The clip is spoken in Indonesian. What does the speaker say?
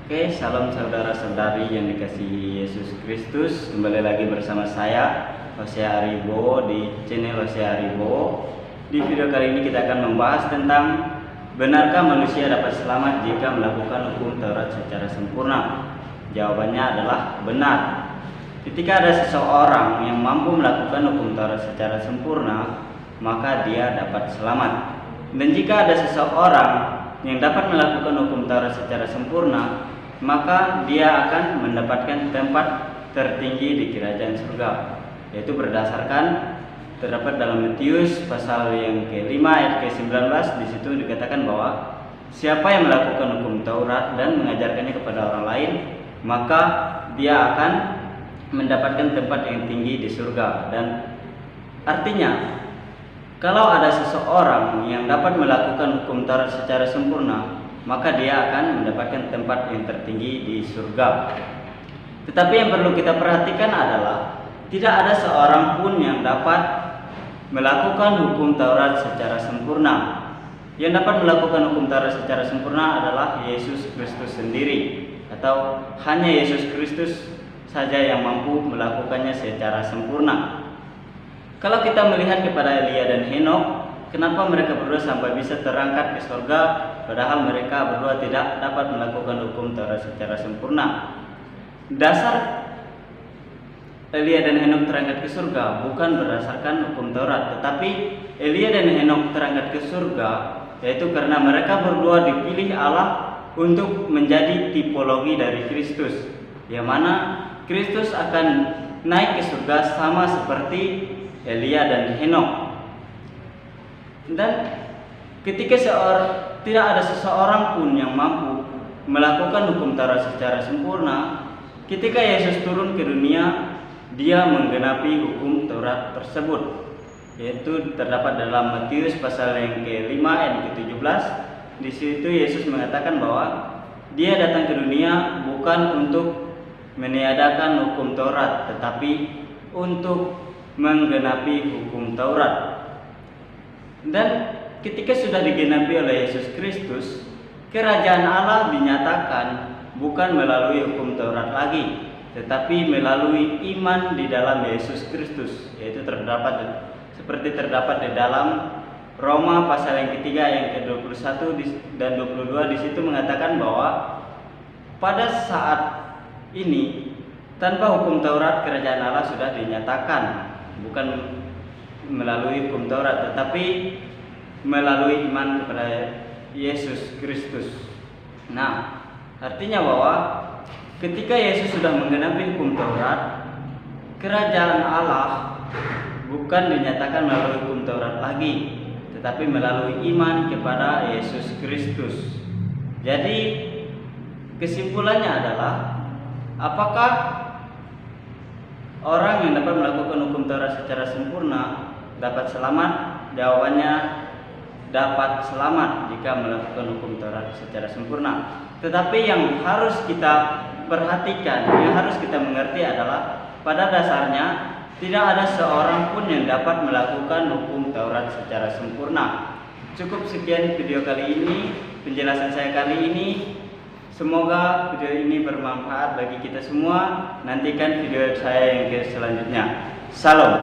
Oke, salam saudara-saudari yang dikasihi Yesus Kristus. Kembali lagi bersama saya, Hosea Aribo, di channel Hosea Aribo. Di video kali ini kita akan membahas tentang benarkah manusia dapat selamat jika melakukan hukum Taurat secara sempurna? Jawabannya adalah benar. Ketika ada seseorang yang mampu melakukan hukum Taurat secara sempurna, maka dia dapat selamat. Dan jika ada seseorang yang dapat melakukan hukum Taurat secara sempurna, maka dia akan mendapatkan tempat tertinggi di kerajaan surga, yaitu berdasarkan terdapat dalam Matius pasal yang ke-5 ayat ke-19. Di situ dikatakan bahwa siapa yang melakukan hukum Taurat dan mengajarkannya kepada orang lain, maka dia akan mendapatkan tempat yang tinggi di surga. Dan artinya, kalau ada seseorang yang dapat melakukan hukum Taurat secara sempurna, maka dia akan mendapatkan tempat yang tertinggi di surga. Tetapi yang perlu kita perhatikan adalah tidak ada seorang pun yang dapat melakukan hukum Taurat secara sempurna. Yang dapat melakukan hukum Taurat secara sempurna adalah Yesus Kristus sendiri, atau hanya Yesus Kristus saja yang mampu melakukannya secara sempurna. Kalau kita melihat kepada Elia dan Henokh, kenapa mereka berdua sampai bisa terangkat ke surga, padahal mereka berdua tidak dapat melakukan hukum Taurat secara sempurna? Dasar Elia dan Henokh terangkat ke surga bukan berdasarkan hukum Taurat, tetapi Elia dan Henokh terangkat ke surga yaitu karena mereka berdua dipilih Allah untuk menjadi tipologi dari Kristus, yang mana Kristus akan naik ke surga sama seperti Elia dan Henokh. Dan ketika tidak ada seseorang pun yang mampu melakukan hukum Taurat secara sempurna, ketika Yesus turun ke dunia, dia menggenapi hukum Taurat tersebut, yaitu terdapat dalam Matius pasal yang ke-5 ayat ke-17. Di situ Yesus mengatakan bahwa dia datang ke dunia bukan untuk meniadakan hukum Taurat, tetapi untuk menggenapi hukum Taurat. Dan ketika sudah digenapi oleh Yesus Kristus, kerajaan Allah dinyatakan bukan melalui hukum Taurat lagi, tetapi melalui iman di dalam Yesus Kristus, yaitu seperti terdapat di dalam Roma pasal yang ketiga yang ke-21 dan 22. Di situ mengatakan bahwa pada saat ini tanpa hukum Taurat kerajaan Allah sudah dinyatakan, bukan melalui hukum Taurat, tetapi melalui iman kepada Yesus Kristus. Nah, artinya bahwa ketika Yesus sudah menggenapi hukum Taurat, kerajaan Allah bukan dinyatakan melalui hukum Taurat lagi, tetapi melalui iman kepada Yesus Kristus. Jadi kesimpulannya adalah, apakah orang yang dapat melakukan hukum Taurat secara sempurna dapat selamat? Jawabannya dapat selamat jika melakukan hukum Taurat secara sempurna. Tetapi yang harus kita perhatikan, yang harus kita mengerti adalah pada dasarnya tidak ada seorang pun yang dapat melakukan hukum Taurat secara sempurna. Cukup sekian video kali ini, penjelasan saya kali ini. Semoga video ini bermanfaat bagi kita semua. Nantikan video saya yang selanjutnya. Salam.